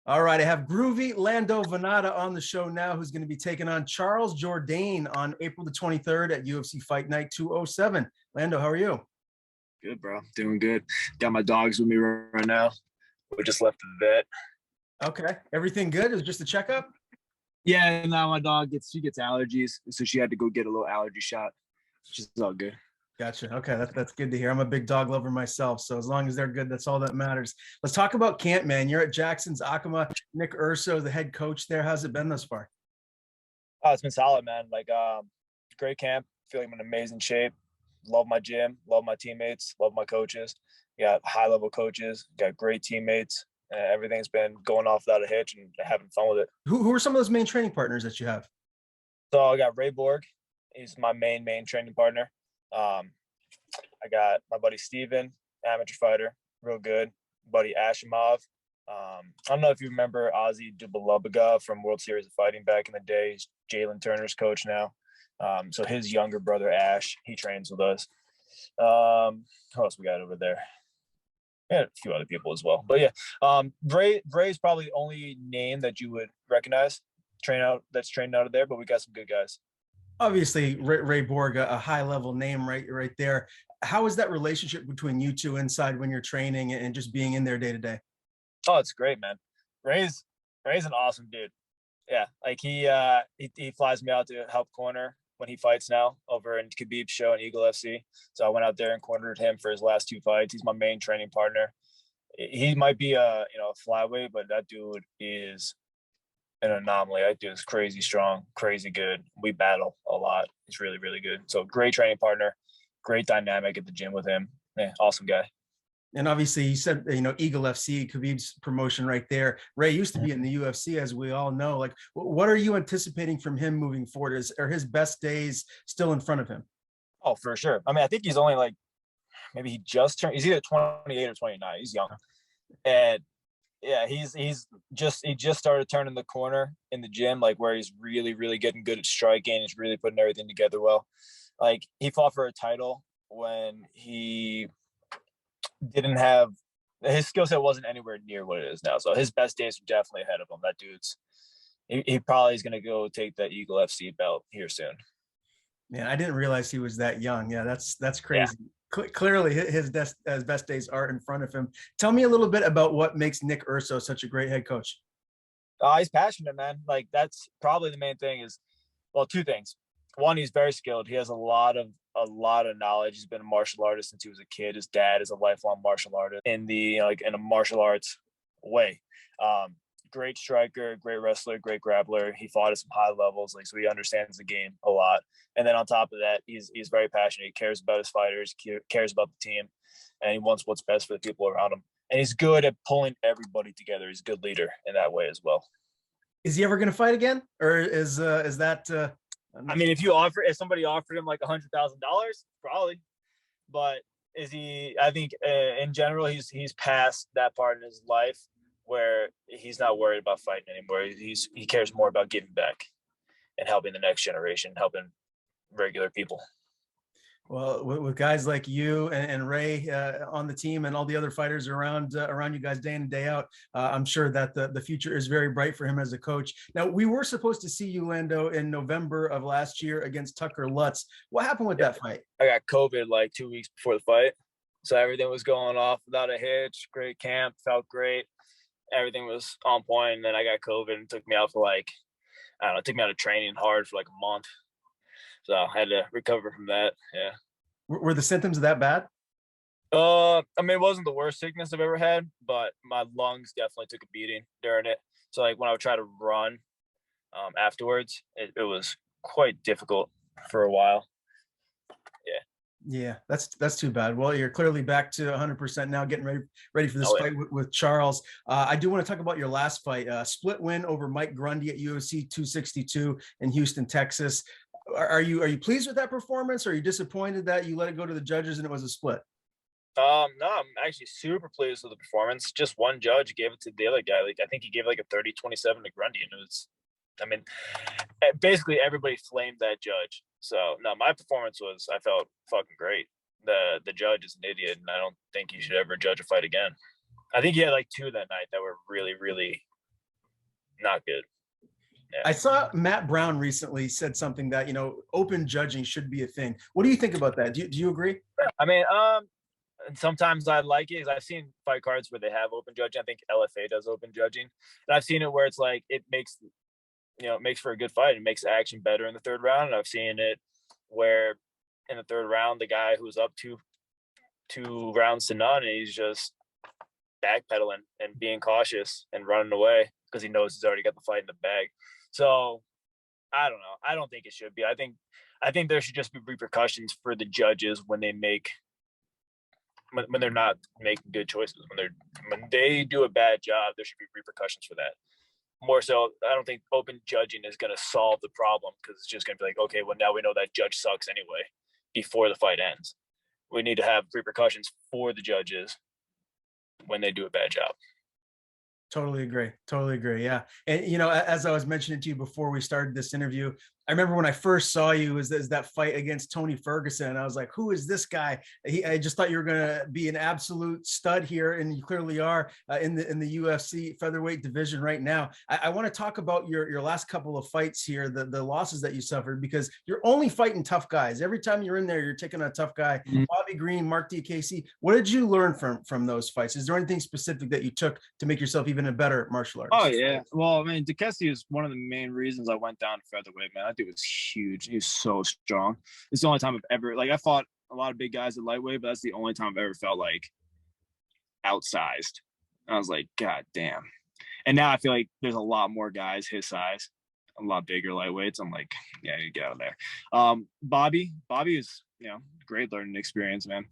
All right, I have groovy Lando Vannata on the show now, who's going to be taking on Charles Jourdain on April the 23rd at UFC Fight Night 207. Lando, how are you? Good, bro. Doing good. Got my dogs with me right now. We just left the vet. Okay, everything good? It was just a checkup? Yeah, now my dog she gets allergies, so she had to go get a little allergy shot. She's all good. Gotcha. Okay, that's good to hear. I'm a big dog lover myself, so as long as they're good, that's all that matters. Let's talk about camp, man. You're at Jackson's Acoma. Nick Urso, the head coach there. How's it been thus far? Oh, it's been solid, man. Great camp. Feel like I'm in amazing shape. Love my gym. Love my teammates. Love my coaches. Got high level coaches. Got great teammates. Everything's been going off without a hitch and having fun with it. Who are some of those main training partners that you have? So I got Ray Borg. He's my main training partner. I got my buddy Steven, amateur fighter, real good. Buddy Ashimov. I don't know if you remember Ozzy Dubalabaga from World Series of Fighting back in the day. He's Jalen Turner's coach now. So his younger brother Ash, he trains with us. Who else we got over there? Yeah, a few other people as well. But yeah, Ray's probably the only name that you would recognize that's trained out of there, but we got some good guys. Obviously, Ray Borg, a high level name right there. How is that relationship between you two inside when you're training and just being in there day to day? Oh, it's great, man. Ray's an awesome dude. Yeah, like he flies me out to help corner when he fights now over in Khabib's show in Eagle FC. So I went out there and cornered him for his last two fights. He's my main training partner. He might be a flyweight, but that dude is an anomaly. That dude is crazy strong, crazy good. We battle a lot. He's really, really good. So great training partner, great dynamic at the gym with him. Yeah, awesome guy. And obviously, you said, Eagle FC, Khabib's promotion right there. Ray used to be in the UFC, as we all know. Like, what are you anticipating from him moving forward? Are his best days still in front of him? Oh, for sure. I mean, I think he's only like, maybe he just turned, he's either 28 or 29. He's young. And yeah, he just started turning the corner in the gym, like where he's really, really getting good at striking. He's really putting everything together well. Like he fought for a title when he didn't have his skill set wasn't anywhere near what it is now. So his best days are definitely ahead of him. That dude's he probably is gonna go take that Eagle FC belt here soon. Man, I didn't realize he was that young. Yeah, that's Yeah. crazy. Clearly, his best days are in front of him. Tell me a little bit about what makes Nick Urso such a great head coach. He's passionate, man. Like that's probably the main thing is, well, two things. One, he's very skilled. He has a lot of knowledge. He's been a martial artist since he was a kid. His dad is a lifelong martial artist in the like in a martial arts way. Great striker, great wrestler, great grappler. He fought at some high levels, like so he understands the game a lot. And then on top of that, he's very passionate. He cares about his fighters, cares about the team, and he wants what's best for the people around him. And he's good at pulling everybody together. He's a good leader in that way as well. Is he ever going to fight again, or is that? I mean, if somebody offered him like $100,000, probably. But is he? I think in general, he's past that part in his life where he's not worried about fighting anymore. He cares more about giving back and helping the next generation, helping regular people. Well, with guys like you and Ray on the team and all the other fighters around you guys day in and day out, I'm sure that the future is very bright for him as a coach. Now, we were supposed to see you, Lando, in November of last year against Tucker Lutz. What happened with that fight? I got COVID like 2 weeks before the fight. So everything was going off without a hitch. Great camp, felt great. Everything was on point. And then I got COVID and took me out for like, I don't know, it took me out of training hard for like a month. So I had to recover from that. Yeah. Were the symptoms that bad? I mean, it wasn't the worst sickness I've ever had, but my lungs definitely took a beating during it. So like when I would try to run afterwards, it was quite difficult for a while. Yeah. Yeah, that's too bad. Well, you're clearly back to 100% now, getting ready for this fight with Charles. I do want to talk about your last fight, split win over Mike Grundy at UFC 262 in Houston, Texas. Are you pleased with that performance, or are you disappointed that you let it go to the judges and it was a split? No, I'm actually super pleased with the performance. Just one judge gave it to the other guy. Like I think he gave like a 30-27 to Grundy, and it was, I mean, basically everybody flamed that judge. So no, my performance I felt fucking great. The judge is an idiot, and I don't think he should ever judge a fight again. I think he had like two that night that were really, really not good. Yeah. I saw Matt Brown recently said something that, open judging should be a thing. What do you think about that? Do you agree? I mean, and sometimes I like it because I've seen fight cards where they have open judging. I think LFA does open judging, and I've seen it where it's like it makes for a good fight. It makes the action better in the third round. And I've seen it where in the third round, the guy who's up two rounds to none, and he's just backpedaling and being cautious and running away because he knows he's already got the fight in the bag. So I don't know. I don't think it should be. I think there should just be repercussions for the judges when they make when they're not making good choices. When they do a bad job, there should be repercussions for that. More so, I don't think open judging is going to solve the problem because it's just going to be like, okay, well, now we know that judge sucks anyway before the fight ends. We need to have repercussions for the judges when they do a bad job. Totally agree. Yeah. And, as I was mentioning to you before we started this interview, I remember when I first saw you was that fight against Tony Ferguson. And I was like, who is this guy? I just thought you were going to be an absolute stud here. And you clearly are in the UFC featherweight division right now. I want to talk about your last couple of fights here, the losses that you suffered, because you're only fighting tough guys. Every time you're in there, you're taking a tough guy. Mm-hmm. Bobby Green, Mark Diakiese. What did you learn from those fights? Is there anything specific that you took to make yourself even a better martial artist? Oh, yeah. Well, I mean, Diakiese is one of the main reasons I went down to featherweight, man. That dude was huge. He was so strong. It's the only time I've ever, I fought a lot of big guys at lightweight, but that's the only time I've ever felt like outsized. And I was like, God damn. And now I feel like there's a lot more guys his size, a lot bigger lightweights. I'm like, yeah, you get out of there. Bobby is, great learning experience, man.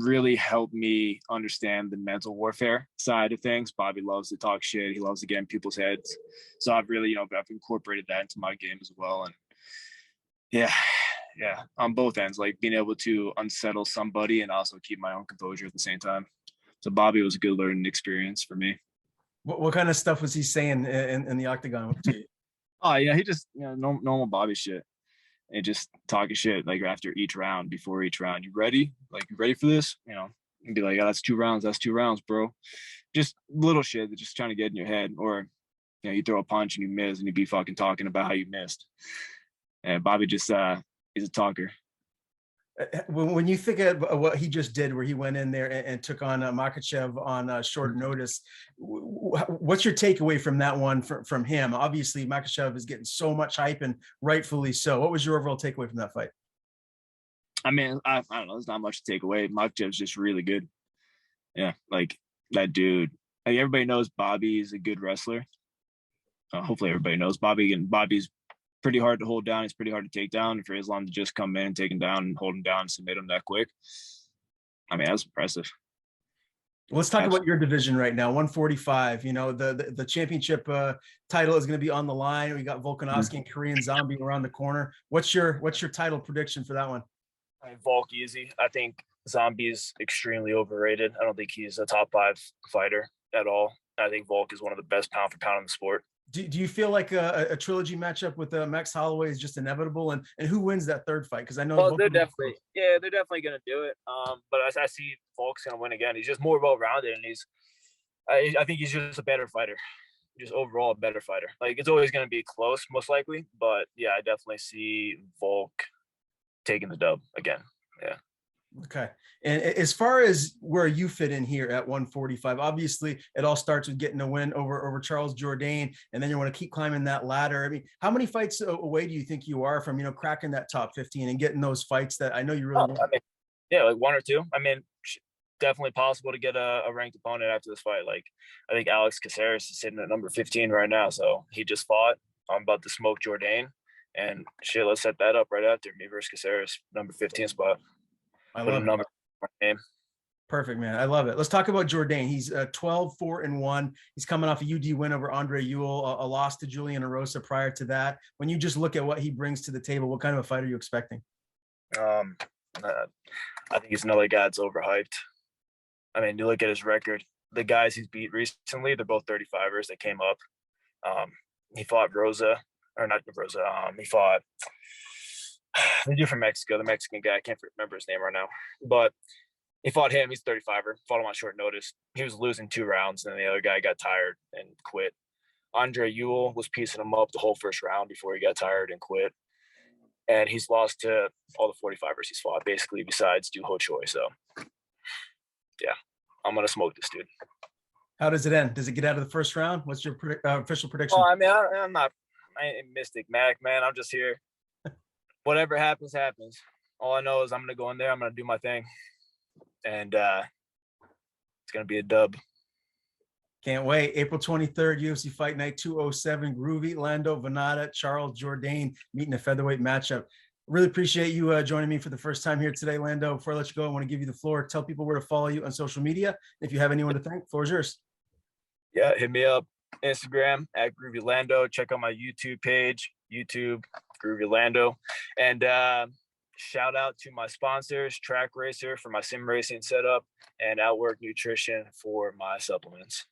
Really helped me understand the mental warfare side of things. Bobby loves to talk shit. He loves to get in people's heads. So I've really, I've incorporated that into my game as well. And yeah, on both ends, like being able to unsettle somebody and also keep my own composure at the same time. So Bobby was a good learning experience for me. What kind of stuff was he saying in the octagon to you? Oh, yeah, he just, normal Bobby shit. And just talking shit like after each round, before each round. You ready? Like, you ready for this? And be like, oh, that's 2 rounds. That's 2 rounds, bro. Just little shit that just trying to get in your head. Or, you throw a punch and you miss and you be fucking talking about how you missed. And Bobby just is a talker. When you think of what he just did, where he went in there and took on Makhachev on short notice, what's your takeaway from that one from him? Obviously, Makhachev is getting so much hype, and rightfully so. What was your overall takeaway from that fight? I mean, I don't know. There's not much to take away. Makhachev's just really good. Yeah, like that dude. Like, everybody knows Bobby is a good wrestler. Hopefully, everybody knows Bobby, and Bobby's pretty hard to hold down. It's pretty hard to take down. And for Islam to just come in and take him down and hold him down and submit him that quick, I mean, that's impressive. Let's talk about your division right now, 145. The championship title is going to be on the line. We got Volkanovski and Korean Zombie around the corner. What's your title prediction for that one? Volk easy. I think Zombie's extremely overrated. I don't think he's a top 5 fighter at all. I think Volk is one of the best pound for pound in the sport. Do you feel like a trilogy matchup with Max Holloway is just inevitable? And who wins that third fight? Because I know they're definitely going to do it. But I see Volk's going to win again. He's just more well-rounded, and I think he's just a better fighter, just overall a better fighter. Like, it's always going to be close, most likely. But yeah, I definitely see Volk taking the dub again. Yeah. Okay. And as far as where you fit in here at 145, obviously it all starts with getting a win over Charles Jourdain, and then you want to keep climbing that ladder. I mean, how many fights away do you think you are from, cracking that top 15 and getting those fights that I know you really want? I mean, yeah, like 1 or 2. I mean, definitely possible to get a ranked opponent after this fight. Like, I think Alex Caceres is sitting at number 15 right now. So he just fought. I'm about to smoke Jourdain, and shit, let's set that up right after me versus Caceres, number 15 spot. I love it. Perfect, man. I love it. Let's talk about Jourdain. He's 12-4-1. He's coming off a UD win over Andre Ewell, a loss to Julian Erosa prior to that. When you just look at what he brings to the table, what kind of a fight are you expecting? I think he's another guy that's overhyped. I mean, you look at his record. The guys he's beat recently, they're both 35ers that came up. He fought he fought the dude from Mexico, the Mexican guy. I can't remember his name right now. But he fought him. He's 35er. Fought him on short notice. He was losing 2 rounds, and the other guy got tired and quit. Andre Ewell was piecing him up the whole first round before he got tired and quit. And he's lost to all the 45ers he's fought, basically, besides Du Ho Choi. So, yeah, I'm going to smoke this dude. How does it end? Does it get out of the first round? What's your official prediction? Oh, I mean, I ain't Mystic Mac, man. I'm just here. Whatever happens, happens. All I know is I'm going to go in there. I'm going to do my thing. And it's going to be a dub. Can't wait. April 23rd, UFC Fight Night 207. Groovy, Lando Vannata, Charles Jourdain meeting a featherweight matchup. Really appreciate you joining me for the first time here today, Lando. Before I let you go, I want to give you the floor. Tell people where to follow you on social media. If you have anyone to thank, the floor is yours. Yeah, hit me up. Instagram at Groovy Lando. Check out my YouTube page, YouTube, Groovy Lando. And shout out to my sponsors, Track Racer for my sim racing setup, and Outwork Nutrition for my supplements.